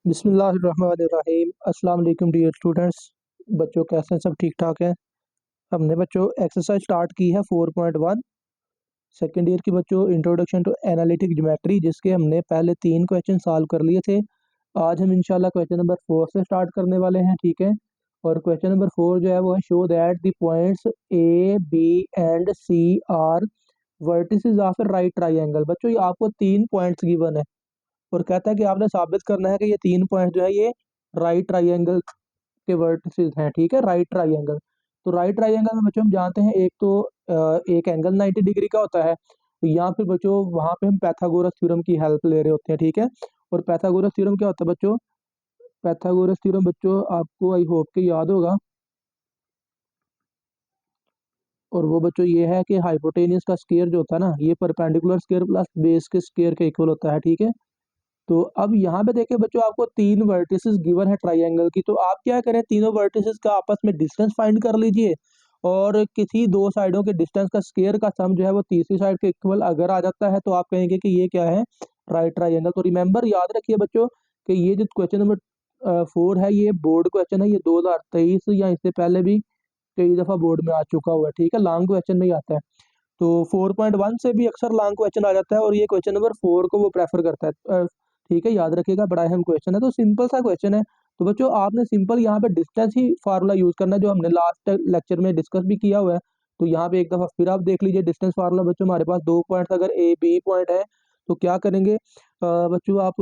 बिस्मिल्लाहिर्रहमानिर्रहीम। अस्सलाम वालेकुम डियर स्टूडेंट्स। बच्चों कैसे हैं? सब ठीक ठाक हैं। हमने बच्चों एक्सरसाइज स्टार्ट की है 4.1 सेकेंड ईयर की बच्चों इंट्रोडक्शन टू एनालिटिक ज्योमेट्री, जिसके हमने पहले 3 क्वेश्चन सॉल्व कर लिए थे। आज हम इंशाल्लाह क्वेश्चन नंबर 4 से स्टार्ट करने वाले हैं, ठीक है। और क्वेश्चन नंबर 4 जो है वो है show that the points A B and C are vertices of a right triangle. बच्चों ये आपको 3 पॉइंट्स गिवन है और कहता है कि आपने साबित करना है कि ये 3 पॉइंट जो है ये राइट ट्राइंगल के वर्टिसेस हैं, ठीक है। राइट ट्राइंगल, तो राइट ट्राइंगल में बच्चों हम जानते हैं एक तो एक एंगल 90 डिग्री का होता है, तो यहाँ पे बच्चों वहां पे हम पैथागोरस थ्योरम की हेल्प ले रहे होते हैं, ठीक है। और पैथागोरस थ्योरम क्या होता है बच्चों? पैथागोरस थ्योरम बच्चों आपको आई होप के याद होगा, और वो बच्चों ये है कि हाइपोटेनियस का स्क्वायर जो होता है ना, ये परपेंडिकुलर स्क्वायर प्लस बेस के स्क्वायर के इक्वल होता है, ठीक है। तो अब यहाँ पे देखिए बच्चों आपको 3 वर्टिसेस गिवन है ट्राइंगल की, तो आप क्या करें, तीनों वर्टिसेस का आपस में डिस्टेंस फाइंड कर लीजिए और किसी दो साइडों के डिस्टेंस का स्क्वायर का सम जो है वो तीसरी साइड के इक्वल अगर आ जाता है तो आप कहेंगे कि ये क्या है, राइट ट्राइंगल। तो रिमेंबर याद रखिए बच्चों कि ये जो क्वेश्चन नंबर 4 है ये बोर्ड क्वेश्चन है, ये 2023 या इससे पहले भी कई दफा बोर्ड में आ चुका हुआ है, ठीक है। लॉन्ग क्वेश्चन में ही आता है, तो 4.1 से भी अक्सर लॉन्ग क्वेश्चन आ जाता है और ये क्वेश्चन नंबर 4 को वो प्रेफर करता है, ठीक है। याद रखिएगा, बड़ा अहम क्वेश्चन है, तो सिंपल सा क्वेश्चन है। तो बच्चों आपने सिंपल यहाँ पे डिस्टेंस ही फार्मूला यूज करना है जो हमने लास्ट लेक्चर में डिस्कस भी किया हुआ है। तो यहाँ पे एक दफा फिर आप देख लीजिए डिस्टेंस फार्मूला। बच्चों हमारे पास 2 पॉइंट्स अगर ए बी पॉइंट है तो क्या करेंगे, बच्चों आप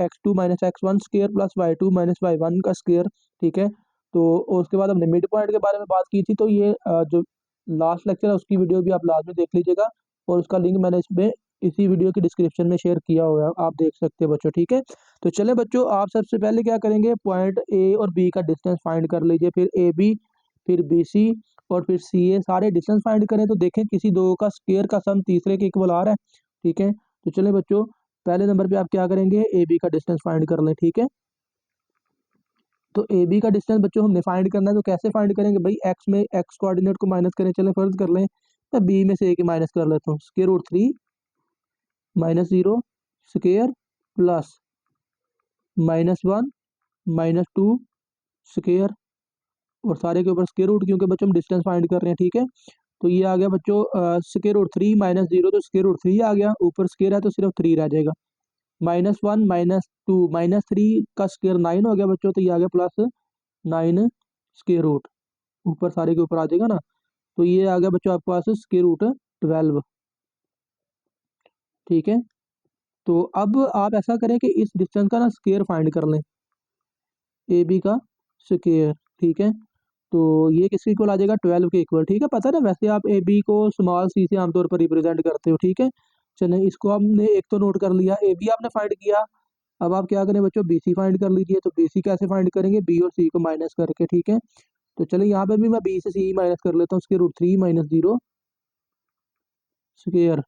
x2 minus x1 square plus y2 minus y1 का स्क्र, ठीक है। तो उसके बाद हमने मिड पॉइंट के बारे में बात की थी, तो ये जो लास्ट लेक्चर है उसकी वीडियो भी आप लाजमी देख लीजिएगा और उसका लिंक मैंने इसमें इसी वीडियो की डिस्क्रिप्शन में शेयर किया हुआ है, आप देख सकते हैं बच्चों, ठीक है। तो चले बच्चों, आप सबसे पहले क्या करेंगे, पॉइंट ए और बी का डिस्टेंस फाइंड कर लीजिए, फिर ए बी, फिर बी सी और फिर सी ए, सारे डिस्टेंस फाइंड करें तो देखें किसी दो का स्क्वायर का सम तीसरे के इक्वल आ रहा है, ठीक है। तो चले बच्चों, पहले नंबर पे आप क्या करेंगे, ए बी का डिस्टेंस फाइंड कर लें, ठीक है। तो ए बी का डिस्टेंस बच्चों हमने फाइंड करना है, तो कैसे फाइंड करेंगे भाई, एक्स में एक्स कोऑर्डिनेट को माइनस करें, चले फर्ज कर लें मैं बी में से ए के माइनस कर लेता हूँ, square root 3 minus 0 square plus -1 -2 square और सारे के ऊपर स्क्वायर रूट, क्योंकि बच्चों हम डिस्टेंस फाइंड कर रहे हैं, ठीक है। तो ये आ गया बच्चों स्क्वायर रूट 3 माइनस 0, तो स्क्वायर रूट 3 आ गया, ऊपर स्क्वायर है तो सिर्फ 3 रह जाएगा। -1 -2 -3 का स्क्वायर 9 हो गया बच्चों, तो ये आ गया +9 स्क्वायर रूट, ऊपर सारे के ऊपर आ जाएगा ना। तो ये आ गया बच्चों आपके पास स्क्वायर रूट 12, ठीक है। तो अब आप ऐसा करें कि इस डिस्टेंस का ना स्क्वायर फाइंड कर लें, ए बी का स्क्वायर, ठीक है। तो ये किसके इक्वल आ जाएगा, 12 के इक्वल, ठीक है। पता है ना, वैसे आप ए बी को स्मॉल सी से आमतौर पर रिप्रेजेंट करते हो, ठीक है। चलें, इसको हमने एक तो नोट कर लिया, ए बी आपने फाइंड किया। अब आप क्या करें बच्चों, बी सी फाइंड कर लीजिए। तो बी सी कैसे फाइंड करेंगे, बी और सी को माइनस करके, ठीक है। तो चलिए यहाँ पे भी मैं बी से सी माइनस कर लेता हूँ, square root 3 minus 0 square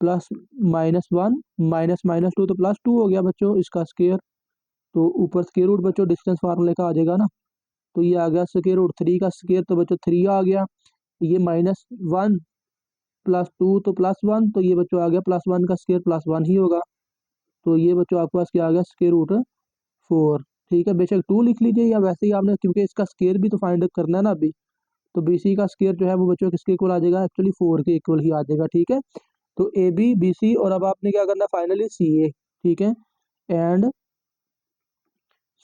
plus -1 minus -2 तो +2 हो गया बच्चों इसका स्क्वायर। तो ऊपर स्क्वायर रूट बच्चों डिस्टेंस फार्मूले का आ जाएगा ना, तो ये आ गया स्क्वायर रूट 3 का स्क्वायर, तो बच्चों 3 आ गया। ये -1 +2 तो +1, तो ये बच्चों आ गया +1 का स्क्वायर +1 ही होगा। तो ये बच्चों आपके पास क्या आ गया, स्क्वायर रूट 4, ठीक है। बेशक 2 लिख लीजिए या वैसे ही आपने, क्योंकि इसका स्क्वायर भी तो फाइंड करना है ना अभी। तो बी सी का स्क्वायर जो है वो बच्चों किसके इक्वल आ जाएगा, एक्चुअली 4 के इक्वल ही आ जाएगा, ठीक है। तो ए बी बी सी, और अब आपने क्या करना फाइनली सी ए, ठीक है। एंड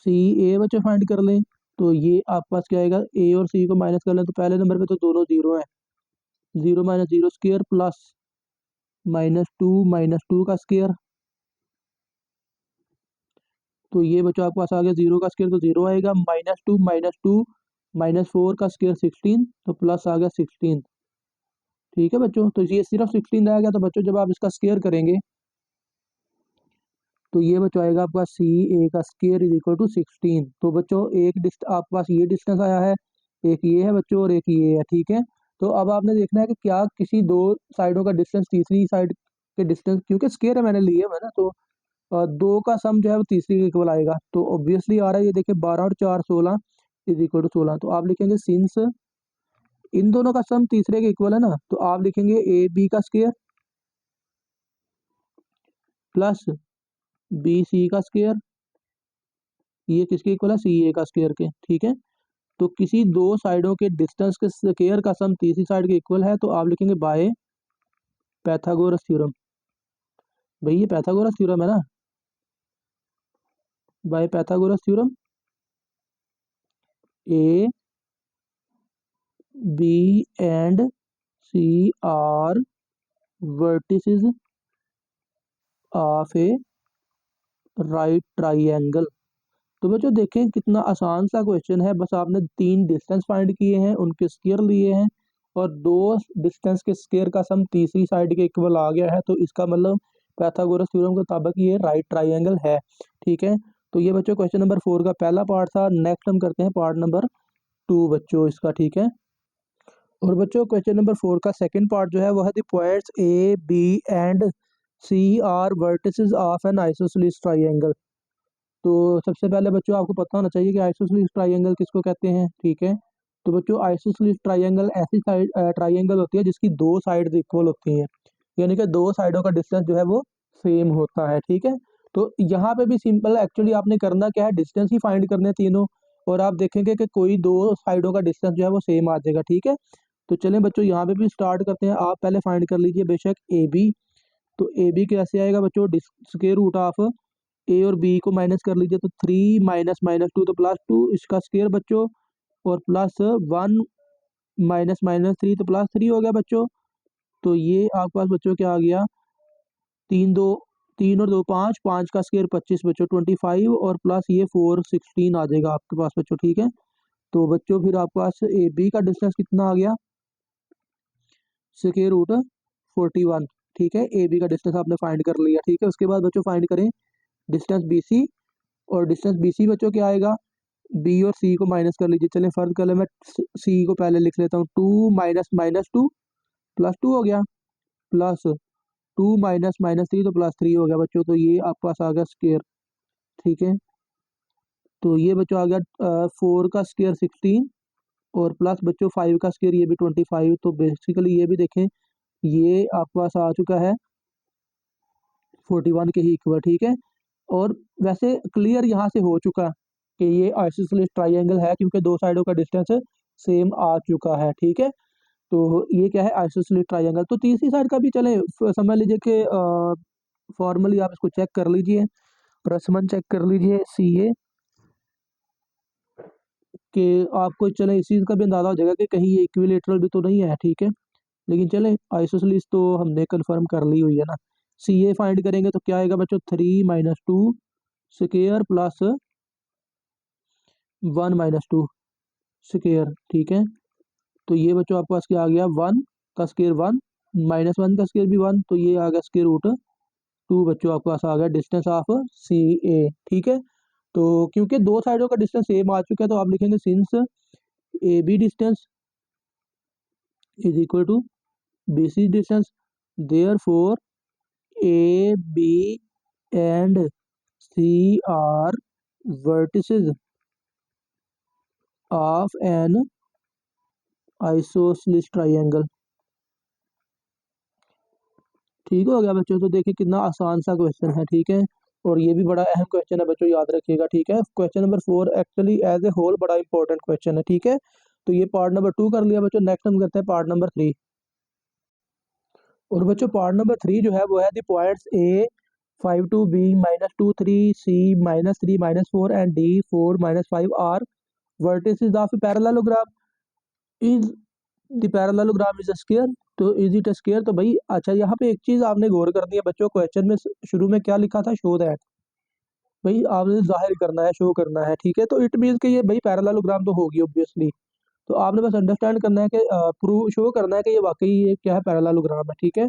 सी ए बच्चों फाइंड कर लें, तो ये आपके पास क्या आएगा, ए और सी को माइनस कर लें तो पहले नंबर पे तो दोनों जीरो है, 0 माइनस 0 स्क्वायर प्लस -2 का स्क्वायर। तो ये बच्चों आपके पास आ गया 0 का स्क्वायर, तो 0 आएगा, -2 -4 का स्क्वायर 16, तो प्लस आ गया 16, ठीक है बच्चों। तो ये सिर्फ 16 रह गया, तो बच्चों जब आप इसका स्क्वायर करेंगे तो ये बच्चों आएगा आपका सी ए का स्क्वायर इज इक्वल टू 16। तो बच्चों एक आपके पास ये डिस्टेंस आया है, एक ये है बच्चों और एक ये है, ठीक है। तो अब आपने देखना है कि क्या किसी दो साइडों का डिस्टेंस तीसरी साइड के डिस्टेंस, क्योंकि स्क्वायर है मैंने लिए हुआ है ना, तो दो का सम जो है वो तीसरी के इक्वल आएगा। तो ऑब्वियसली आ रहा है, ये देखिए 12 और 4 16 इज इक्वल टू 16। तो आप लिखेंगे सिंस इन दोनों का सम तीसरे के इक्वल है ना, तो आप लिखेंगे ए बी का स्क्वायर प्लस बी सी का स्क्वायर ये किसके इक्वल है, सी ए का स्क्वायर के, ठीक है। तो किसी दो साइडों के डिस्टेंस के स्क्वायर का सम तीसरी साइड के इक्वल है, तो आप लिखेंगे बाय पैथागोरस थ्योरम। भाई ये पैथागोरस थ्योरम है ना, by Pythagoras theorem A B and C are vertices of a right triangle. तो बच्चों देखें कितना आसान सा क्वेश्चन है, बस आपने तीन डिस्टेंस फाइंड किए हैं, उनके स्क्वायर लिए हैं, और दो डिस्टेंस के स्क्वायर का सम तीसरी साइड के इक्वल आ गया है, तो इसका मतलब पैथागोरस थ्योरम के मुताबिक ये राइट ट्राइएंगल है, ठीक है। तो ये बच्चों क्वेश्चन नंबर 4 का पहला पार्ट था। नेक्स्ट हम करते हैं पार्ट नंबर 2 बच्चों इसका, ठीक है। और बच्चों क्वेश्चन नंबर 4 का सेकंड पार्ट जो है वो है the points A B and C are vertices of an isosceles triangle. तो सबसे पहले बच्चों आपको पता होना चाहिए कि आइसोसेलेस ट्राइएंगल किसको कहते हैं, ठीक है। तो बच्चों आइसोसेलेस ट्राइएंगल ऐसी साइड ट्राइएंगल होती है जिसकी दो साइड्स इक्वल होती हैं, यानी कि दो साइडों का डिस्टेंस जो है वो सेम होता है, ठीक है। तो यहाँ पे भी सिंपल, एक्चुअली आपने करना क्या है, डिस्टेंस ही फाइंड करने हैं तीनों, और आप देखेंगे कि कोई दो साइडों का डिस्टेंस जो है वो सेम आ जाएगा, ठीक है। तो चलें बच्चों यहाँ पे भी स्टार्ट करते हैं। आप पहले फाइंड कर लीजिए बेशक ए बी। तो ए बी कैसे आएगा बच्चों, स्क्वायर रूट ऑफ ए और बी को माइनस कर लीजिए, तो 3 माइनस माइनस 2 तो +2 इसका स्क्वायर बच्चों, और +1 माइनस माइनस 3 तो +3 हो गया बच्चों। तो ये आपके पास बच्चों क्या आ गया, 3 और 2 5, 5 का स्क्वायर 25 बच्चों 25, और प्लस ये 4 16 आ जाएगा आपके पास बच्चों, ठीक है। तो बच्चों फिर आपके पास ए बी का डिस्टेंस कितना आ गया, स्क्वायर रूट 41, ठीक है। ए बी का डिस्टेंस आपने फाइंड कर लिया, ठीक है। उसके बाद बच्चों फाइंड करें डिस्टेंस बी सी, और डिस्टेंस बी सी बच्चों क्या आएगा, बी और सी को माइनस कर लीजिए। चलें फर्ज कर ले, मैं सी को पहले लिख लेता हूँ, 2 माइनस माइनस 2 +2 हो गया, प्लस 2 माइनस माइनस 3 तो +3 हो गया बच्चों। तो ये आपके पास आ गया स्क्वायर, ठीक है। तो ये बच्चों आ गया 4 का स्क्वायर 16, और प्लस बच्चों 5 का स्क्वायर ये भी 25। तो बेसिकली ये भी देखें, ये आपके पास आ चुका है 41 के ही इक्वल, ठीक है। और वैसे क्लियर यहाँ से हो चुका कि ये आइसोसेलेस ट्राइएंगल है, क्योंकि दो साइडों का डिस्टेंस सेम आ चुका है, ठीक है। तो ये क्या है, आइसोसेलेस ट्राइएंगल। तो तीसरी साइड का भी चले समझ लीजिए कि फॉर्मली आप इसको चेक कर लीजिए, रस्मन चेक कर लीजिए सी ए, कि आपको चले इस चीज़ का भी अंदाजा हो जाएगा कि कहीं ये इक्विलेटरल भी तो नहीं है, ठीक है। लेकिन चले आइसोसेलेस तो हमने कंफर्म कर ली हुई है ना। सी ए फाइंड करेंगे तो क्या आएगा बच्चों, 3 minus 2 square plus 1 minus 2 square, ठीक है। तो ये बच्चों आपके पास क्या आ गया, 1 का स्क्वायर 1, -1 का स्क्वायर भी 1, तो ये आ गया स्क्वायर रूट 2 बच्चों आपके पास आ गया डिस्टेंस ऑफ सी ए, ठीक है। तो क्योंकि दो साइडों का डिस्टेंस सेम आ चुका है, तो आप लिखेंगे since A B distance is equal to B C distance, therefore A B and C are vertices of an isosceles triangle. ठीक हो गया बच्चों। तो देखिए कितना आसान सा क्वेश्चन है, ठीक है। और ये भी बड़ा अहम क्वेश्चन है बच्चों, याद रखिएगा, ठीक है। Question number 4 actually as a whole बड़ा इंपॉर्टेंट क्वेश्चन है, ठीक है। तो ये पार्ट नंबर 2 कर लिया बच्चों। नेक्स्ट हम करते हैं पार्ट नंबर 3। और बच्चों पार्ट नंबर 3 जो है वो है the points A 5 2 B -2 3 C -3 -4 and D 4 -5 are vertices of parallelogram. Is the parallelogram is a square, तो इज इट अ स्क्वायर। तो भाई अच्छा, यहाँ पे एक चीज आपने गौर कर दी है बच्चों, क्वेश्चन में शुरू में क्या लिखा था, शो दैट। भाई आपने जाहिर करना है, शो करना है, ठीक है। तो इट मीन्स कि ये भाई पैरेललोग्राम तो होगी ऑब्वियसली। तो आपने बस अंडरस्टैंड करना है कि प्रूव शो करना है कि ये वाकई ये क्या है, पैरेललोग्राम है, ठीक है।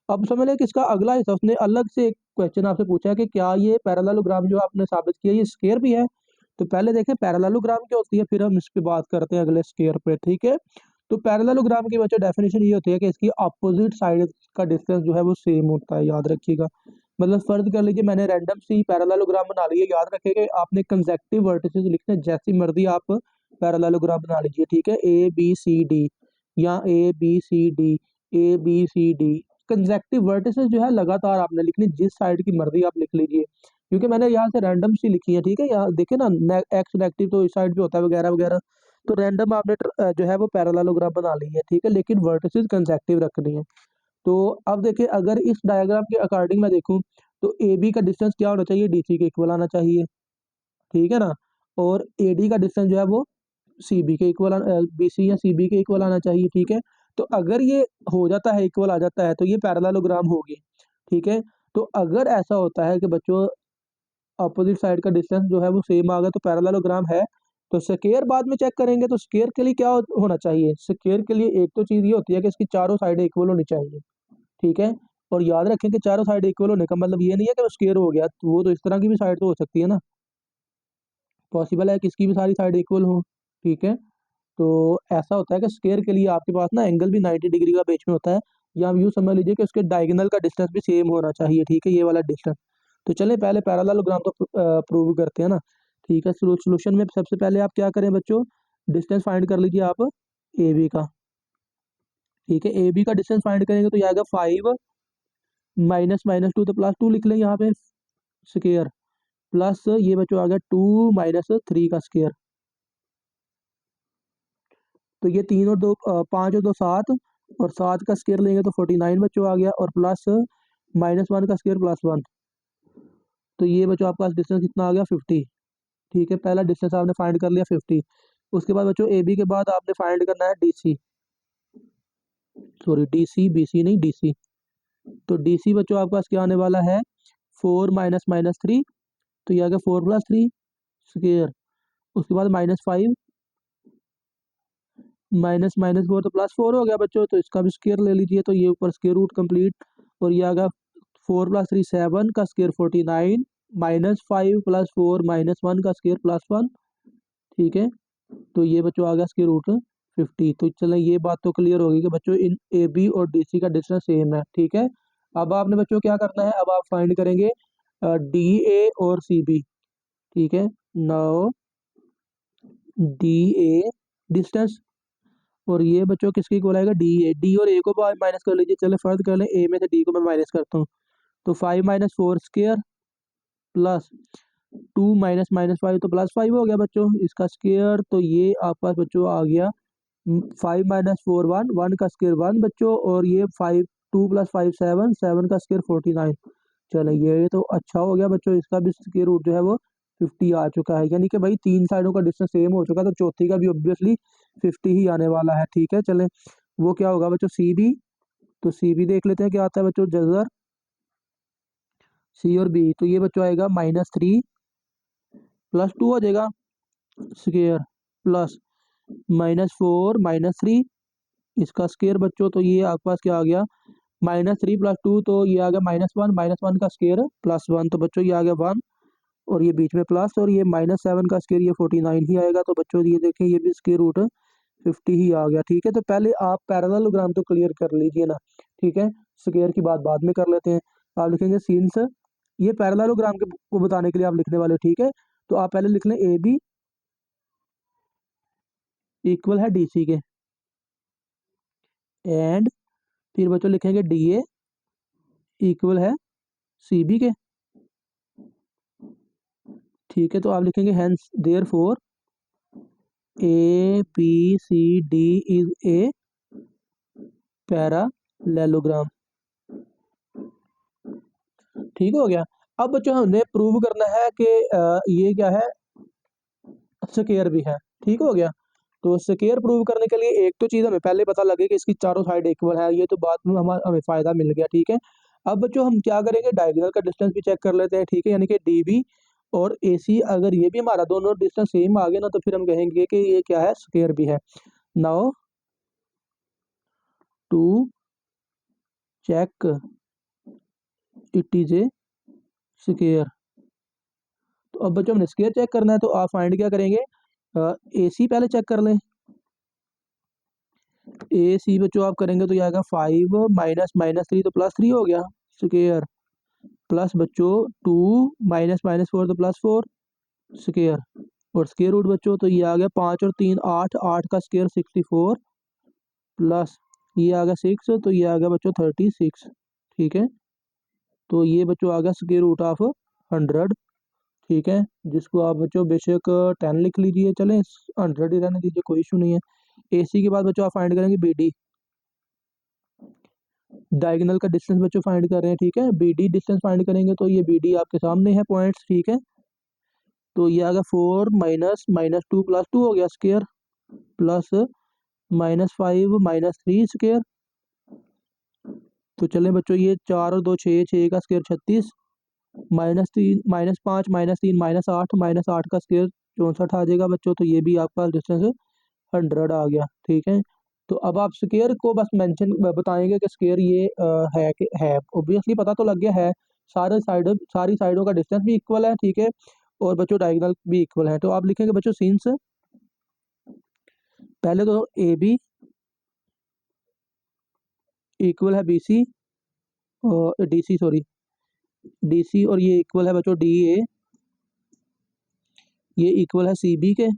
अब समझ लें कि इसका अगला हिस्सा उसने अलग से एक क्वेश्चन आपसे पूछा है कि क्या ये पैरेललोग्राम जो आपने साबित किया ये स्क्वायर भी है। तो पहले देखें पैरेललोग्राम क्या होती है, फिर हम इस पे बात करते हैं अगले स्क्वायर पे, ठीक है। तो पैरेललोग्राम की बच्चों डेफिनेशन ये होती है कि इसकी अपोजिट साइड का डिस्टेंस जो है वो सेम होता है, याद रखिएगा। मतलब फर्ज कर लीजिए मैंने रैंडम सी पैरेललोग्राम बना लिया, याद रखिएगा आपने कंसेक्टिव वर्टिसेस लिखने, जैसी मर्जी आप पैरेललोग्राम बना लीजिए, ठीक है। ए बी सी डी, या A B C D, A B C D, consecutive vertices जो है लगातार आपने लिखनी, जिस साइड की मर्जी आप लिख लीजिए। क्योंकि मैंने यहाँ से रैंडम सी लिखी है, ठीक है। यहाँ देखिए ना, एक्स नेगेटिव तो इस साइड पे होता है वगैरह वगैरह, तो रैंडम आपने जो है वो पैरेललोग्राम बना ली है, ठीक है, लेकिन वर्टिसेस कंसेक्टिव रखनी है। तो अब देखिए, अगर इस डायग्राम के अकॉर्डिंग मैं देखूं तो ए बी का डिस्टेंस क्या होना चाहिए, डी सी के इक्वल आना चाहिए, ठीक है ना। और ए डी का डिस्टेंस जो है वो सी बी के इक्वल, बी सी या सी बी के इक्वल आना चाहिए, ठीक है। तो अगर ये हो जाता है, इक्वल आ जाता है, तो ये पैरेललोग्राम होगी, ठीक है। तो अगर ऐसा होता है कि बच्चों अपोजिट साइड का डिस्टेंस जो है वो सेम आ गया तो पैरेललोग्राम है, तो स्क्वायर बाद में चेक करेंगे। तो स्क्वायर के लिए क्या होना चाहिए, स्क्वायर के लिए एक तो चीज़ ये होती है कि इसकी चारों साइडें इक्वल होनी चाहिए, ठीक है। और याद रखें कि चारों साइड इक्वल होने का मतलब ये नहीं है कि वो स्क्वायर हो गया, तो वो तो इस तरह की भी साइड तो हो सकती है ना, पॉसिबल है कि इसकी भी सारी साइड इक्वल हो, ठीक है। तो ऐसा होता है कि स्क्वायर के लिए आपके पास ना एंगल भी 90 डिग्री का बीच में होता है, या आप यूँ समझ लीजिए कि उसके डायगोनल का डिस्टेंस भी सेम होना चाहिए, ठीक है, ये वाला डिस्टेंस। तो चलें पहले पैरेललोग्राम तो प्रूव करते हैं ना, ठीक है। सोल्यूशन में सबसे पहले आप क्या करें बच्चों, डिस्टेंस फाइंड कर लीजिए आप ए बी का, ठीक है। ए बी का डिस्टेंस फाइंड करेंगे तो ये आएगा 5 माइनस माइनस 2, तो +2 लिख लें यहाँ पे स्क्वायर, प्लस ये बच्चों आ गया 2 माइनस 3 का स्क्वायर। तो ये 3 और 2 5 और 2 7, और 7 का स्क्वायर लेंगे तो 49 बच्चों आ गया, और प्लस -1 का स्क्वायर +1, तो ये बच्चों आपका डिस्टेंस कितना आ गया 50, ठीक है। पहला डिस्टेंस आपने फाइंड कर लिया 50। उसके बाद बच्चों ए बी के बाद आपने फाइंड करना है D C, sorry D C, B C नहीं डी सी। तो डी सी बच्चों आपके पास क्या आने वाला है, 4 माइनस माइनस 3, तो ये आ गया 4 + 3 स्क्वायर। उसके बाद -5 माइनस माइनस 4 तो +4 हो गया बच्चों, तो इसका भी स्क्वायर ले लीजिए, तो ये ऊपर स्क्वायर रूट कंप्लीट, और ये आ गया 4 + 3 7 का स्क्वायर 49, -5 + 4 -1 का स्क्वायर +1, ठीक है। तो ये बच्चों आ गया स्क्वायर रूट 50। तो चलें ये बात तो क्लियर होगी कि बच्चों इन ए बी और डी सी का डिस्टेंस सेम है, ठीक है। अब आपने बच्चों क्या करना है, अब आप फाइंड करेंगे डी ए और सी बी, ठीक है। नाउ डी ए डिस्टेंस, और ये बच्चों किसके इक्वल आएगा, डी ए, डी और ए को माइनस कर लीजिए, चले फर्ज कर लें ए में से डी को मैं माइनस करता हूँ, तो 5 - 4 स्क्वायर प्लस 2 - -5, तो +5 हो गया बच्चों इसका स्क्वायर। तो ये आपके पास बच्चों आ गया 5 - 4 1, 1 का स्क्वायर 1 बच्चों, और ये 5 2 + 5 7, 7 का स्क्वायर 49। चलो ये तो अच्छा हो गया बच्चों, इसका भी स्क्वायर रूट जो है वो 50 आ चुका है, यानी कि भाई तीन साइडों का डिस्टेंस सेम हो चुका है, तो चौथी का भी ऑब्वियसली 50 ही आने वाला है, ठीक है। चलें वो क्या होगा बच्चों, सी बी, तो सी बी देख लेते हैं क्या आता है बच्चों, जजर सी और बी, तो ये बच्चों आएगा -3 + 2 हो जाएगा स्क्वायर, प्लस -4 -3 इसका स्क्वायर बच्चों, तो ये आपके पास क्या आ गया, -3 + 2, तो ये आ गया -1, -1 का स्क्वायर +1, तो बच्चों ये आ गया 1, और ये बीच में प्लस, और ये -7 का स्क्वायर ये 49 ही आएगा। तो बच्चों ये देखें ये भी स्क्वायर रूट 50 ही आ गया, ठीक है। तो पहले आप पैरेललोग्राम तो क्लियर कर लीजिए ना, ठीक है, स्क्वायर की बात बाद में कर लेते हैं। आप लिखेंगे सीन्स, ये पैरेललोग्राम के को बताने के लिए आप लिखने वाले हो, ठीक है। तो आप पहले लिख लें ए बी इक्वल है डी सी के, एंड फिर बच्चों लिखेंगे डी ए इक्वल है सी बी के, ठीक है। तो आप लिखेंगे hence therefore A B C D is a parallelogram, ठीक हो गया। अब बच्चों हमने प्रूव करना है कि ये क्या है, स्क्वायर भी है, ठीक हो गया। तो स्क्वायर प्रूव करने के लिए एक तो चीज़ हमें पहले पता लगे कि इसकी चारों साइड इक्वल है, ये तो बाद में हमें फ़ायदा मिल गया, ठीक है। अब बच्चों हम क्या करेंगे, डायगोनल का डिस्टेंस भी चेक कर लेते हैं, ठीक है, यानी कि डी बी और ए सी, अगर ये भी हमारा दोनों डिस्टेंस सेम आ गया ना, तो फिर हम कहेंगे कि ये क्या है, स्क्वायर भी है। Now to check it is a square, तो अब बच्चों हमने स्क्वायर चेक करना है, तो आप फाइंड क्या करेंगे, ए सी पहले चेक कर लें। ए सी बच्चों आप करेंगे तो ये आएगा 5 -3, तो +3 हो गया स्क्वायर, प्लस बच्चों 2 -4, तो +4 स्क्वायर, और स्क्वायर रूट बच्चों तो ये आ गया 5 और 3 8, 8 का स्क्वायर 64, प्लस ये आ गया 6, तो ये आ गया बच्चों 36, ठीक है। तो ये बच्चों आ गया स्क्वायर रूट ऑफ 100, ठीक है, जिसको आप बच्चों बेशक 10 लिख लीजिए, चलें 100 ही रहने दीजिए, कोई इशू नहीं है। AC के बाद बच्चों आप फाइंड करेंगे BD, डायगोनल का डिस्टेंस बच्चों फाइंड कर रहे हैं, ठीक है। BD डिस्टेंस फाइंड करेंगे तो ये BD आपके सामने है पॉइंट्स, ठीक है। तो ये आ गया 4 माइनस -2 + 2 हो गया स्क्वायर, प्लस -5 -3 स्क्वायर। तो चलें बच्चों, ये 4 और 2 6, 6 का स्क्वायर 36, -3 -5 -3 -8, -8 का स्क्वायर 64 आ जाएगा बच्चों। तो ये भी आपका डिस्टेंस 100 आ गया, ठीक है। तो अब आप स्क्वायर को बस मेंशन बताएंगे कि स्क्वायर ये है कि है, ऑब्वियसली पता तो लग गया है। सारी साइडों का डिस्टेंस भी इक्वल है, ठीक है, और बच्चों डायगोनल भी इक्वल है। तो आप लिखेंगे बच्चों सिंस, पहले तो AB इक्वल है BC और DC, सॉरी DC, और ये इक्वल है बच्चों DA, ये इक्वल है CB के,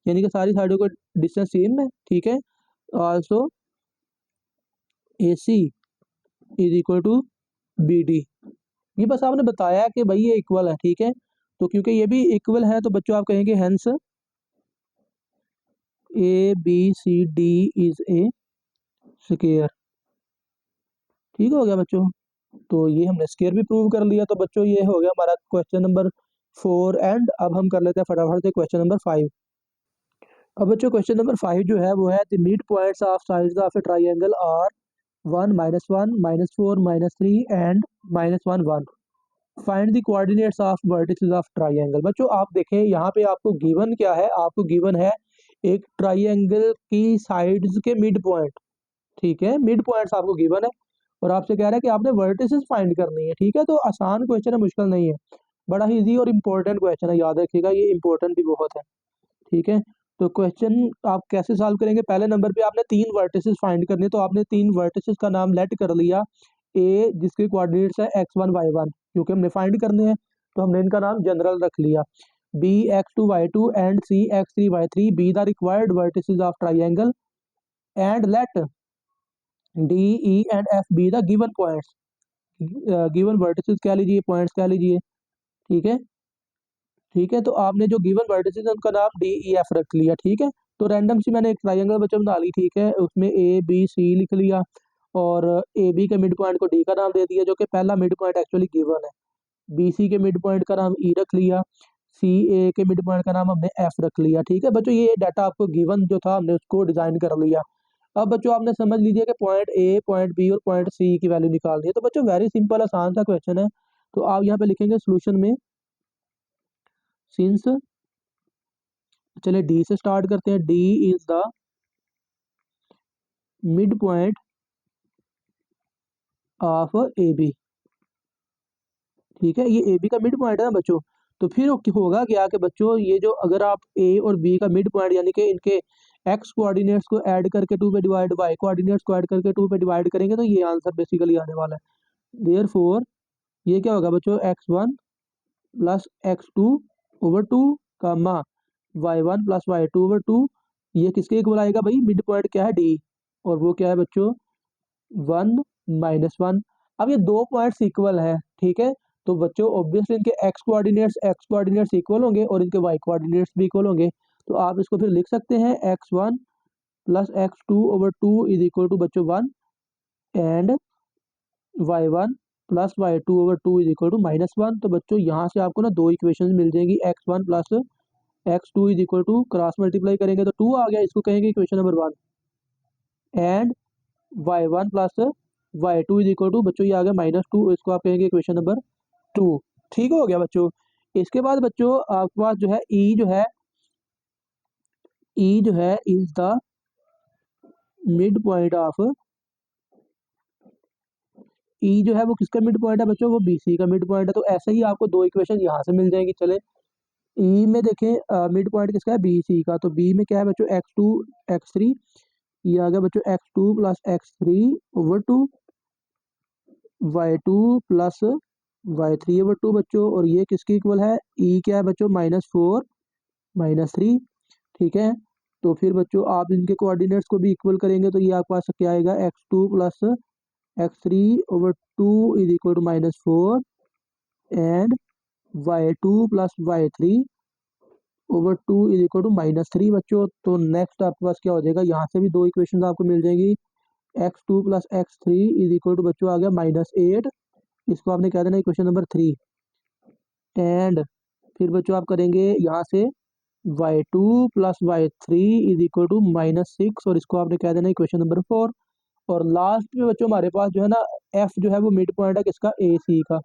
यानी कि सारी साइडों का डिस्टेंस सेम है, ठीक है। Also AC is equal to BD। ये बस आपने बताया कि भाई ये इक्वल है, ठीक है। तो क्योंकि ये भी इक्वल है तो बच्चों आप कहेंगे hence ABCD is a square, ठीक हो गया बच्चों। तो ये हमने स्क्वायर भी प्रूव कर लिया। तो बच्चों ये हो गया हमारा क्वेश्चन नंबर 4, एंड अब हम कर लेते हैं फटाफट से क्वेश्चन नंबर 5। अब बच्चों क्वेश्चन नंबर 5 जो है वो है the mid points of sides of a triangle are 1 -1 -4 -3 and -1 1। Find the coordinates of vertices of triangle. बच्चों आप देखें यहाँ पे आपको गिवन क्या है, आपको गिवन है एक ट्राइंगल की साइड्स के मिड पॉइंट, ठीक है, मिड पॉइंट्स आपको गिवन है और आपसे कह रहा है कि आपने वर्टिसेस फाइंड करनी है, ठीक है। तो आसान क्वेश्चन है, मुश्किल नहीं है, बड़ा ही इजी और इम्पोर्टेंट क्वेश्चन है, याद रखिएगा ये इम्पोर्टेंट भी बहुत है, ठीक है। तो क्वेश्चन आप कैसे सॉल्व करेंगे, पहले नंबर पे आपने 3 वर्टिसेस फाइंड करने, तो आपने 3 वर्टिसेस का नाम लेट कर लिया। ए जिसके कोऑर्डिनेट्स है x1 y1, क्योंकि हमने फाइंड करने हैं तो हमने इनका नाम जनरल रख लिया। B x2 y2 and C x3 y3 be the required vertices of triangle and let D E and F be the given points. Given vertices कह लीजिए, पॉइंट्स कह लीजिए, ठीक है, ठीक है। तो आपने जो गिवन वर्टिसेस है उनका नाम DEF रख लिया, ठीक है। तो रैंडम सी मैंने एक ट्राइंगल बच्चों बना ली, ठीक है, उसमें ABC लिख लिया और AB के मिड पॉइंट को D का नाम दे दिया, जो कि पहला मिड पॉइंट एक्चुअली गिवन है। BC के मिड पॉइंट का नाम E रख लिया, CA के मिड पॉइंट का नाम हमने F रख लिया, ठीक है बच्चों। ये डाटा आपको गिवन जो था हमने उसको डिजाइन कर लिया। अब बच्चों आपने समझ लीजिए कि पॉइंट A, पॉइंट B और पॉइंट C की वैल्यू निकालनी है। तो बच्चों वेरी सिंपल आसान सा क्वेश्चन है। तो आप यहाँ पे लिखेंगे सोल्यूशन में सिंस, चलिए D से स्टार्ट करते हैं। D is the mid point of AB, ठीक है, ये AB का मिड पॉइंट है ना बच्चों। तो फिर होगा क्या कि बच्चों ये जो अगर आप A और B का मिड पॉइंट यानी कि इनके x कोऑर्डिनेट्स को ऐड करके 2 पे डिवाइड, y कोऑर्डिनेट्स को ऐड करके 2 पे डिवाइड करेंगे तो ये आंसर बेसिकली आने वाला है। देयरफॉर ये क्या होगा बच्चों, x1 प्लस x2 ओवर 2 कामा y1 प्लस y2 ओवर 2, ये किसके इक्वल आएगा भाई, मिड पॉइंट क्या है D, और वो क्या है बच्चों 1 -1। अब ये दो पॉइंट्स इक्वल है, ठीक है, तो बच्चों ऑब्वियसली इनके x कोऑर्डिनेट्स इक्वल होंगे और इनके y कोऑर्डिनेट्स भी इक्वल होंगे। तो आप इसको फिर लिख सकते हैं x1 plus x2 over 2 is equal to बच्चों 1 and y1 plus y2 over 2 is equal to -1। तो बच्चों यहाँ से आपको ना दो इक्वेशन मिल जाएंगी, x1 plus x2 is equal to, cross multiply करेंगे तो 2 आ गया, इसको कहेंगे equation number 1 and y1 plus y2 is equal to बच्चों ये आ गया -2, इसको आप कहेंगे इक्वेशन नंबर 2, ठीक हो गया बच्चों। इसके बाद बच्चों आपके पास जो है E जो है is the mid point of, E जो है वो किसका मिड पॉइंट है बच्चों, वो BC का मिड पॉइंट है। तो ऐसे ही आपको दो इक्वेशन यहाँ से मिल जाएंगी। चले E में देखें मिड पॉइंट किसका है, BC का। तो B में क्या है बच्चों, x2 x3, ये आ गया बच्चों x2 plus x3 over 2, y2 plus y3 over 2 बच्चों, और ये किसके इक्वल है, E क्या है बच्चों -4 -3, ठीक है। तो फिर बच्चों आप इनके कोऑर्डिनेट्स को भी इक्वल करेंगे तो ये आपके पास क्या आएगा, x2 plus x3 over 2 is equal to -4 and y2 plus y3 over 2 is equal to -3 बच्चों। तो नेक्स्ट आपके पास क्या हो जाएगा, यहाँ से भी दो इक्वेशन आपको मिल जाएंगी। x2 plus x3 is equal to बच्चों आ गया -8, इसको आपने कह देना इक्वेशन नंबर 3। एंड फिर बच्चों आप करेंगे यहाँ से y2 plus y3 is equal to -6 और इसको आपने कह देना इक्वेशन नंबर 4। और लास्ट में बच्चों हमारे पास जो है ना f जो है वो मिड पॉइंट है किसका, ए सी का।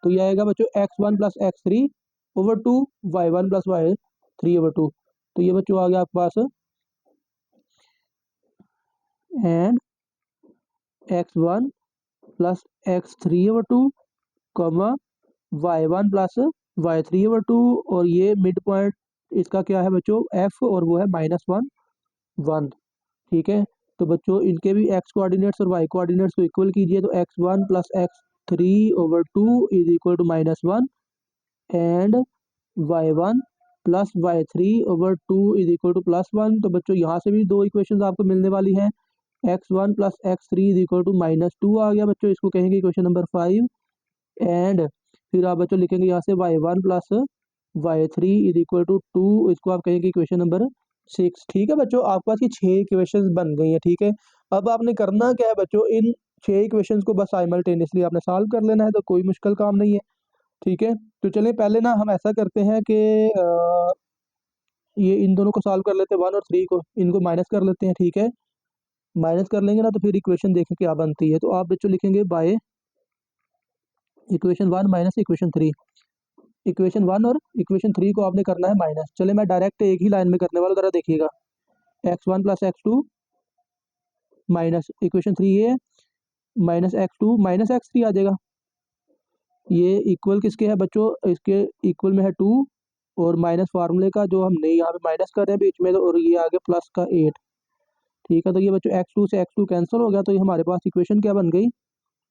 तो ये आएगा बच्चों x1 plus x3 over 2 y1 plus y3 over 2। तो ये बच्चों आ गया आपके पास and x1 plus x3 over 2 comma y1 plus y3 over 2 और ये मिड पॉइंट इसका क्या है बच्चों f और वो है -1 ठीक है। तो बच्चों इनके भी x कोऑर्डिनेट्स और y कोऑर्डिनेट्स को इक्वल कीजिए। तो x1 plus x3 over 2 is equal to -1 and y1 plus y3 over 2 is equal to +1। तो बच्चों यहाँ से भी दो इक्वेशंस आपको मिलने वाली हैं। x1 plus x3 is equal to -2 आ गया बच्चों, इसको कहेंगे इक्वेशन नंबर 5। एंड फिर आप बच्चों लिखेंगे यहाँ से y1 plus y3 is equal to 2, इसको आप कहेंगे इक्वेशन नंबर 6। ठीक है बच्चों, आपके पास ये 6 इक्वेशंस बन गई हैं। ठीक है, अब आपने करना क्या है बच्चों, इन 6 इक्वेशंस को बस साइमल्टेनियसली आपने सॉल्व कर लेना है, तो कोई मुश्किल काम नहीं है। ठीक है, तो चलिए पहले ना हम ऐसा करते हैं कि ये इन दोनों को सॉल्व कर लेते हैं, 1 और 3 को, इनको माइनस कर लेते हैं। ठीक है, माइनस कर लेंगे ना तो फिर इक्वेशन देखें क्या बनती है। तो आप बच्चों लिखेंगे by equation 1 minus equation 3। Equation 1 और इक्वेशन 3 को आपने करना है माइनस। चले मैं डायरेक्ट एक ही लाइन में करने वाला, जरा देखिएगा। x1 plus x2 minus equation 3 ये है, माइनस x2 माइनस x3 आ जाएगा। ये इक्वल किसके है बच्चों, इसके इक्वल में है 2 और माइनस फार्मूले का जो हमने यहाँ पे माइनस कर रहे हैं बीच में, तो और ये आ गया प्लस का 8। ठीक है, तो ये बच्चों x2 से x2 कैंसिल हो गया, तो ये हमारे पास इक्वेशन क्या बन गई,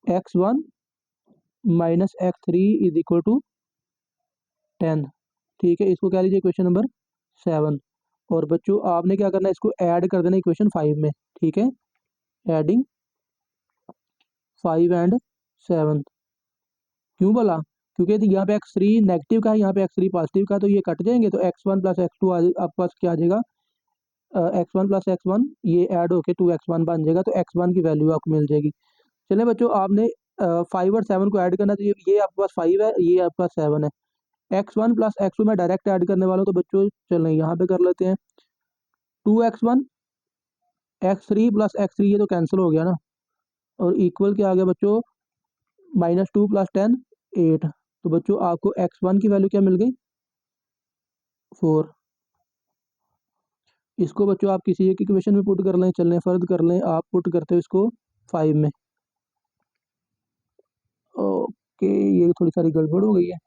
x1 minus x3 is equal to 10। ठीक है, इसको कह लीजिए इक्वेशन नंबर 7। और बच्चों आपने क्या करना है, इसको ऐड कर देना इक्वेशन 5 में। ठीक है, एडिंग 5 एंड 7। क्यों बोला, क्योंकि यहाँ पे x3 नेगेटिव का है, यहाँ पे x3 पॉजिटिव का है, तो ये कट जाएंगे। तो x1 प्लस x2 आपके पास क्या आ जाएगा, x1 प्लस x1 ये ऐड होके 2x1 बन जाएगा, तो x1 की वैल्यू आपको मिल जाएगी। चलिए बच्चों, आपने 5 और 7 को ऐड करना, तो ये आपके पास 5 है, ये आपके पास 7 है। x1 प्लस x2 मैं डायरेक्ट ऐड करने वाला हूँ, तो बच्चों चलें यहाँ पे कर लेते हैं। 2x1 x3 प्लस x3 ये तो कैंसिल हो गया ना, और इक्वल क्या आ गया बच्चों, -2 प्लस 10 8। तो बच्चों आपको x1 की वैल्यू क्या मिल गई, 4। इसको बच्चों आप किसी एक इक्वेशन में पुट कर लें, चलने फर्ज कर लें, आप पुट करते हो इसको 5 में। ओके, ये थोड़ी सारी गड़बड़ हो गई है,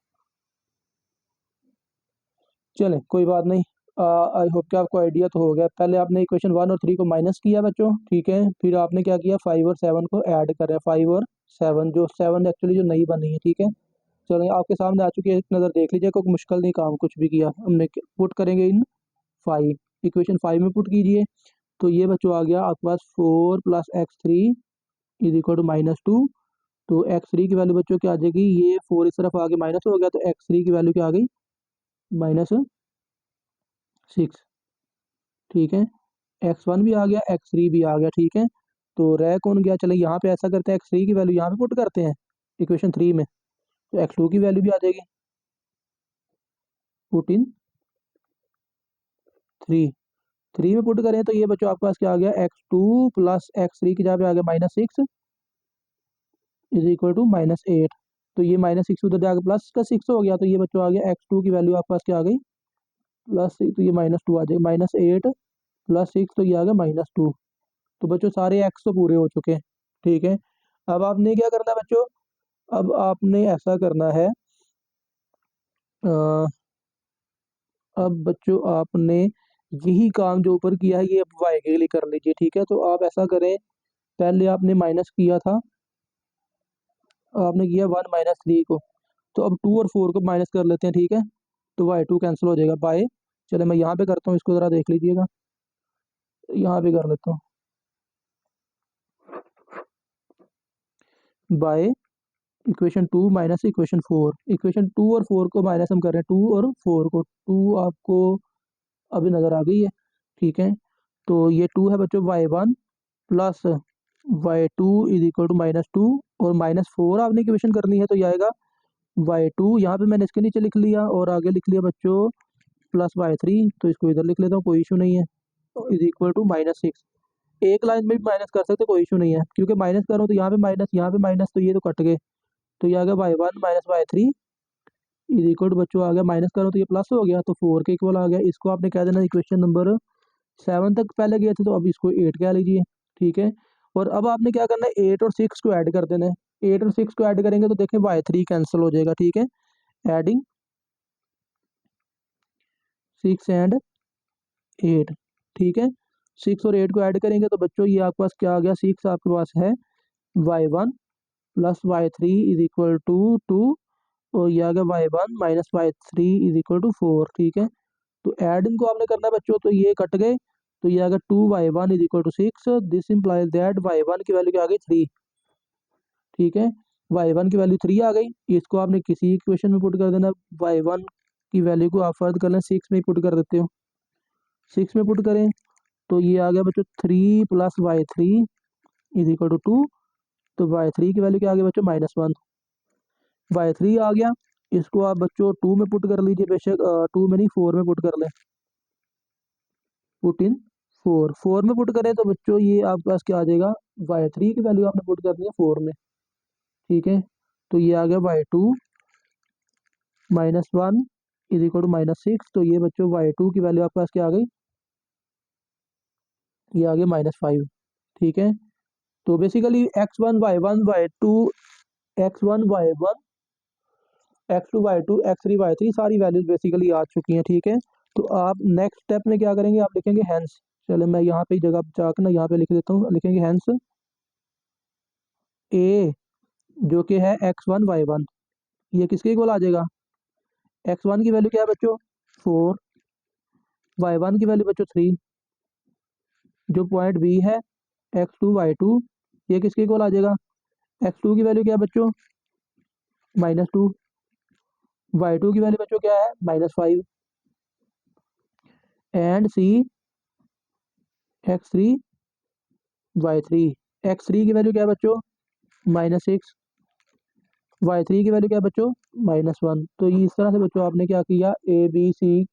चलें कोई बात नहीं। आई होप कि आपको आइडिया तो हो गया। पहले आपने इक्वेशन 1 और 3 को माइनस किया बच्चों, ठीक है, फिर आपने क्या किया, 5 और 7 को ऐड कर रहे हैं। 5 और 7 जो 7 एक्चुअली जो नई बनी है। ठीक है, चलें आपके सामने आ चुकी है, एक नज़र देख लीजिए, कोई मुश्किल नहीं काम कुछ भी किया हमने। पुट करेंगे इन 5, इक्वेशन 5 में पुट कीजिए। तो ये बच्चों आ गया आपके पास 4 plus x3 is equal to -2। तो x3 की वैल्यू बच्चों क्या आ जाएगी, ये 4 इस तरफ आगे माइनस हो गया, तो x3 की वैल्यू क्या आ गई, -6। ठीक है, x1 भी आ गया, x3 भी आ गया। ठीक है, तो रह कौन गया, चले यहाँ पे ऐसा करते हैं, x3 की वैल्यू यहाँ पे पुट करते हैं इक्वेशन 3 में, तो x2 की वैल्यू भी आ जाएगी, पुट इन 3 में पुट करें। तो ये बच्चों आपके पास क्या आ गया, x2 प्लस x3 की जगह पे आ गया -6 इज इक्वल टू -8। तो ये -6 उधर जाकर प्लस का 6 हो गया, तो ये बच्चों आ गया x2 की वैल्यू आपके पास क्या आ गई, +6, तो ये -2 आ जाएगा, -8 प्लस 6, तो ये आ गया -2। तो बच्चों सारे x तो पूरे हो चुके हैं। ठीक है, अब आपने क्या करना है बच्चों, अब आपने ऐसा करना है, अ, अब बच्चों आपने यही काम जो ऊपर किया है ये अब y के लिए कर लीजिए। ठीक है, तो आप ऐसा करें, पहले आपने माइनस किया था, आपने किया 1 माइनस 3 को, तो अब 2 और 4 को माइनस कर लेते हैं। ठीक है, तो y2 कैंसिल हो जाएगा बाय, चले मैं यहाँ पे करता हूँ, इसको ज़रा देख लीजिएगा, यहाँ पे कर लेता हूँ by equation 2 minus equation 4, equation 2 और 4 को माइनस हम कर रहे हैं, 2 और 4 को, 2 आपको अभी नज़र आ गई है, ठीक है। तो ये 2 है बच्चों y1 plus y2 is equal to -2, और -4 आपने इक्वेशन करनी है, तो ये आएगा y2, यहाँ पे मैंने इसके नीचे लिख लिया और आगे लिख लिया बच्चों प्लस y3, तो इसको इधर लिख लेता हूँ, कोई इशू नहीं है, इज इक्वल टू -6। एक लाइन में भी माइनस कर सकते, कोई इशू नहीं है, क्योंकि माइनस करो तो यहाँ पे माइनस, यहाँ पे माइनस, तो ये तो कट गए, तो ये आ गया y1 minus y3 is equal to बच्चों आ गया, माइनस करो तो ये प्लस हो गया, तो 4 के इक्वल आ गया। इसको आपने कह देना इक्वेशन नंबर 7 तक पहले गए थे, तो अब इसको 8 कह लीजिए, ठीक है। और अब आपने क्या करना है, 8 और 6 को ऐड कर देना है, 8 और 6 को ऐड करेंगे तो देखें y3 कैंसिल हो जाएगा, ठीक है। एडिंग 6 एंड 8, ठीक है। 6 और 8 को ऐड करेंगे तो बच्चों ये आपके पास क्या आ गया, 6 आपके पास है y1 plus y3 is equal to 2, और ये आ गया y1 minus y3 is equal to 4, ठीक है। तो ऐड इनको आपने करना है बच्चों, तो ये कट गए, तो ये आ गया 2y1 is equal to 6, this implies that y1 की वैल्यू क्या आ गई 3, ठीक है। y1 की वैल्यू 3 आ गई, इसको आपने किसी इक्वेशन में पुट कर देना, y1 की वैल्यू को आप फर्द कर लें, 6 में ही पुट कर देते हो, 6 में पुट करें तो ये आ गया बच्चों 3 plus y3 is equal to 2, तो y3 की वैल्यू क्या आ गई बच्चों -1, y3 आ गया, इसको आप बच्चों 2 में पुट कर लीजिए, बेशक 2 में नहीं 4 में पुट कर लें, पुट इन 4 में पुट करें तो बच्चों ये आपके पास क्या आ जाएगा, y3 की वैल्यू आपने पुट करनी है 4 में, ठीक है। तो ये आ गया y2 -1 इज इक्वल टू -6, तो ये बच्चों y2 की वैल्यू आपके पास क्या आ गई, ये आ गया -5, ठीक है। तो basically x1 y1 y2 x1 y1 x2 y2 x3 y3 सारी वैल्यूज बेसिकली आ चुकी हैं, ठीक है। तो आप नेक्स्ट स्टेप में क्या करेंगे, आप लिखेंगे हैंस, चलो मैं यहाँ पे जगह जाकर ना यहाँ पे लिख देता हूँ, लिखेंगे हैंस ए जो कि है x1 y1, ये किसके इक्वल आ जाएगा, x1 की वैल्यू क्या है बच्चों 4, y1 की वैल्यू बच्चों 3, जो पॉइंट बी है x2 y2, ये किसके इक्वल आ जाएगा, x2 की वैल्यू क्या है बच्चों -2, y2 की वैल्यू बच्चों क्या है -5, and C x3 y3, x3 की वैल्यू क्या है बच्चों -6, y3 की वैल्यू क्या है बच्चों -1। तो ये इस तरह से बच्चों आपने क्या किया, ए बी सी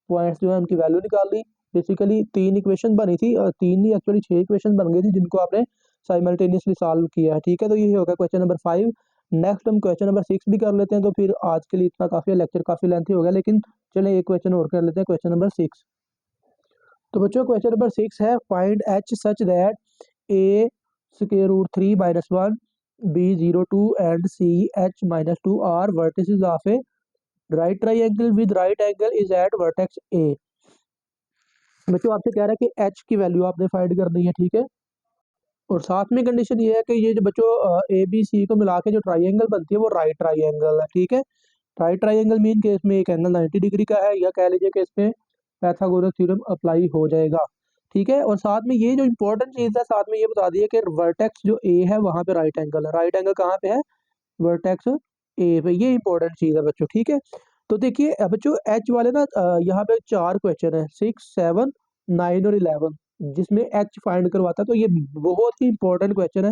पॉइंट्स जो है उनकी वैल्यू निकाल ली। बेसिकली 3 इक्वेशन बनी थी, और 3 नहीं एक्चुअली 6 इक्वेशन बन गई थी, जिनको आपने साइमल्टेनियसली सॉल्व किया है, ठीक है। तो ये हो गया क्वेश्चन नंबर 5। नेक्स्ट हम क्वेश्चन नंबर 6 भी कर लेते हैं, तो फिर आज के लिए इतना काफ़ी है, लेक्चर काफ़ी लेंथी हो गया, लेकिन चलें एक क्वेश्चन और कर लेते हैं, क्वेश्चन नंबर 6। तो बच्चों क्वेश्चन नंबर 6 है, find H such that A square root 3 -1 b02 and C h -2 are vertices of a right triangle with right angle is at vertex A. बच्चों आपसे कह रहा है कि एच की वैल्यू आपने फाइंड करनी है, ठीक है। और साथ में कंडीशन ये है कि ये जो बच्चों ए बी सी को मिला के जो ट्राइंगल बनती है वो राइट ट्राइंगल है, ठीक है। राइट ट्राइंगल मीन के इसमें एक एंगल 90 डिग्री का है, या कह लीजिए कि इसमें पाइथागोरस थ्योरम अप्लाई हो जाएगा, ठीक है। और साथ में ये जो इंपॉर्टेंट चीज़ है, साथ में ये बता दिए कि वर्टेक्स जो ए है वहाँ पे राइट एंगल है, राइट एंगल कहाँ पे है, वर्टेक्स ए पे, ये इंपॉर्टेंट चीज़ है बच्चों, ठीक है। तो देखिए बच्चों एच वाले ना यहाँ पे 4 क्वेश्चन है, 6 7 9 और 11, जिसमें एच फाइंड करवाता है, तो ये बहुत ही इंपॉर्टेंट क्वेश्चन है,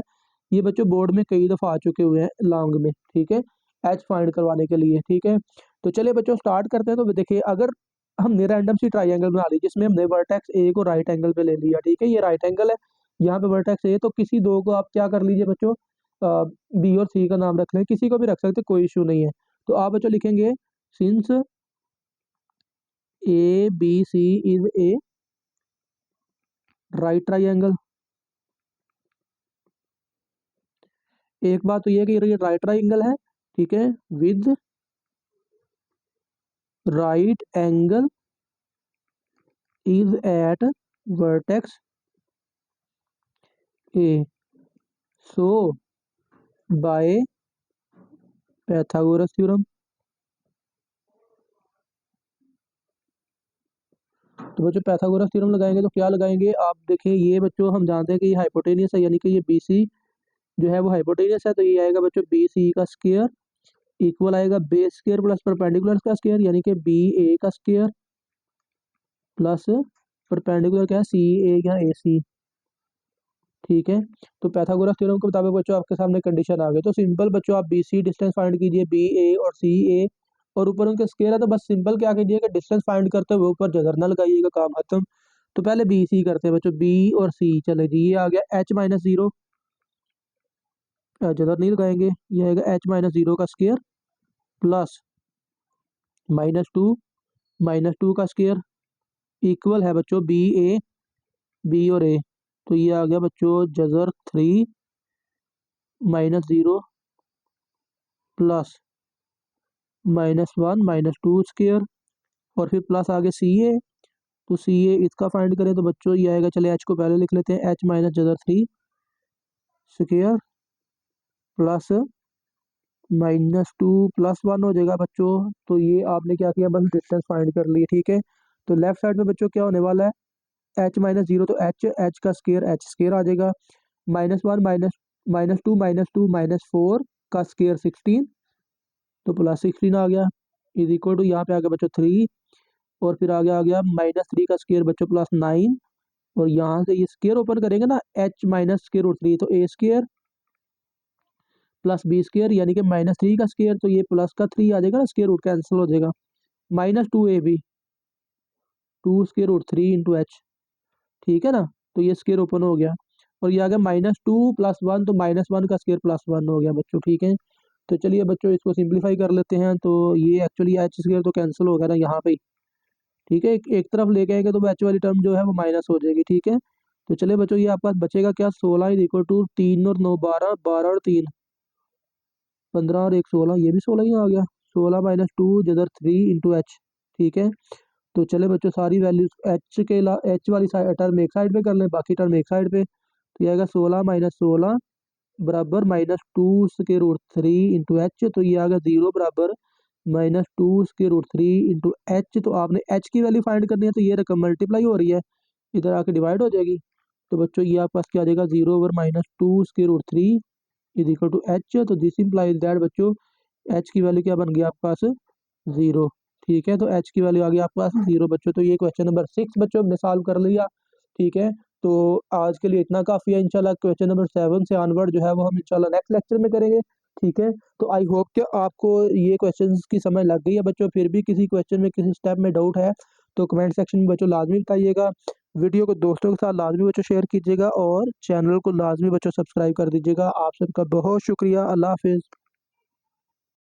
ये बच्चों बोर्ड में कई दफ़ा आ चुके हुए हैं लॉन्ग में, ठीक है, एच फाइंड करवाने के लिए, ठीक है। तो चलिए बच्चों स्टार्ट करते हैं। तो देखिए अगर हमने रैंडम सी ट्राइंगल बना ली, जिसमें हमने वर्टेक्स ए को राइट एंगल पे ले लिया, ठीक है, ये राइट एंगल है, यहाँ पे वर्टेक्स ए, तो किसी दो को आप क्या कर लीजिए बच्चों, बी और सी का नाम रख लें, किसी को भी रख सकते, कोई इशू नहीं है। तो आप बच्चों लिखेंगे since A B C is a right triangle. एक बात तो ये है कि ये राइट ट्राइंगल है, ठीक है, with right angle is at vertex A, so by Pythagoras theorem. तो बच्चों पाइथागोरस थ्योरम लगाएंगे तो क्या लगाएंगे, आप देखिए ये बच्चों हम जानते हैं कि ये हाइपोटेनियस है, यानी कि ये बी सी जो है वो हाइपोटेनियस है, तो ये आएगा बच्चों बी सी का स्क्वायर इक्वल आएगा बेस स्क्वायर प्लस परपेंडिकुलर का स्क्वायर, यानी कि बी ए का स्क्वायर प्लस परपेंडिकुलर क्या है सी ए या ए सी। ठीक है, तो पाइथागोरस थ्योरम के मुताबिक बच्चों आपके सामने कंडीशन आ गई। तो सिंपल बच्चों आप बी सी डिस्टेंस फाइंड कीजिए, बी ए और सी ए, और ऊपर उनके स्क्वायर है, तो बस सिंपल क्या कीजिएगा डिस्टेंस फाइंड करते हुए ऊपर जजर ना लगाइएगा, काम खत्म। तो पहले बी सी करते हैं बच्चों, बी और सी, चले जी ये आ गया एच माइनस जीरो, जजर नहीं लगाएंगे, ये आएगा एच माइनस जीरो का स्क्वायर प्लस माइनस टू का स्क्वायर इक्वल है बच्चों बी ए, बी और ए, तो ये आ गया बच्चों Jhajjar three minus zero plus -1 -2 square, और फिर प्लस आगे सी ए, तो सी ए इसका फाइंड करें तो बच्चों ये आएगा, चले एच को पहले लिख लेते हैं, H minus Jhajjar three square plus -2 + 1 हो जाएगा बच्चों। तो ये आपने क्या किया, बस डिस्टेंस फाइंड कर लिए। ठीक है, तो लेफ्ट साइड में बच्चों क्या होने वाला है, एच माइनस जीरो, तो एच का स्क्वायर एच स्क्वायर आ जाएगा, -1 -2 -4 का स्क्वायर 16, तो प्लस 16 आ गया, इज इक्वल टू यहाँ पे आ गया बच्चों 3, और फिर आगे आ गया -3 का स्क्वायर बच्चों प्लस 9, और यहाँ से ये स्क्वायर ओपन करेंगे ना, एच माइनस स्क्वायर रूट 3, तो ए स्क्वायर प्लस बी स्क्वायर, यानी कि -3 का स्क्वायर, तो ये प्लस का 3 आ जाएगा ना, स्क्वायर रूट कैंसिल हो जाएगा, -2 A B 2 square root 3 into H. ठीक है ना, तो ये स्क्वायर ओपन हो गया, और ये आ गया -2 + 1, तो -1 का स्क्वायर प्लस 1 हो गया बच्चों। ठीक है, तो चलिए बच्चों इसको सिंप्लीफाई कर लेते हैं, तो ये एक्चुअली एच स्क्वायर तो कैंसिल हो गया ना यहाँ पे। ठीक है, एक तरफ लेके आएंगे तो एच वाली टर्म जो है वो माइनस हो जाएगी। ठीक है, तो चलिए बच्चों ये आपके पास बचेगा क्या, 16 इज इक्वल टू 3 और 9 12, 12 और 3 15 और 1 16, ये भी 16 ही आ गया, 16 -2 जदर 3 इंटू एच। ठीक है, तो चले बच्चों सारी वैल्यूज एच वाली टर्म एक साइड पे कर लें, बाकी टर्म एक साइड पे, तो ये आएगा 16 - 16 बराबर -2 स्क्वायर रूट 3 इंटू एच, तो ये आ गया 0 बराबर -2 स्क्वायर रूट 3 इंटू एच। तो आपने एच की वैल्यू फाइंड करनी है, तो ये रकम मल्टीप्लाई हो रही है, इधर आके डिवाइड हो जाएगी, तो बच्चों ये आपके पास क्या आ जाएगा, 0 over -2 square root 3 is equal to H. तो दिस इंप्लाइज दैट बच्चों एच की वैल्यू क्या बन गई आपके पास, 0। ठीक है, तो एच की वैल्यू आ गई आपके पास 0 बच्चों। तो ये क्वेश्चन नंबर 6 बच्चों हमने सॉल्व कर लिया। ठीक है, तो आज के लिए इतना काफ़ी है, इंशाल्लाह क्वेश्चन नंबर 7 से ऑनवर्ड जो है वो हम इंशाल्लाह नेक्स्ट लेक्चर में करेंगे। ठीक है, तो आई होप कि आपको ये क्वेश्चंस की समझ लग गई है बच्चों। फिर भी किसी क्वेश्चन में किसी स्टेप में डाउट है तो कमेंट सेक्शन में बच्चों लाजमी बताइएगा, वीडियो को दोस्तों के साथ लाजमी बच्चों शेयर कीजिएगा, और चैनल को लाजमी बच्चों सब्सक्राइब कर दीजिएगा। आप सबका बहुत शुक्रिया, अल्लाह हाफिज़।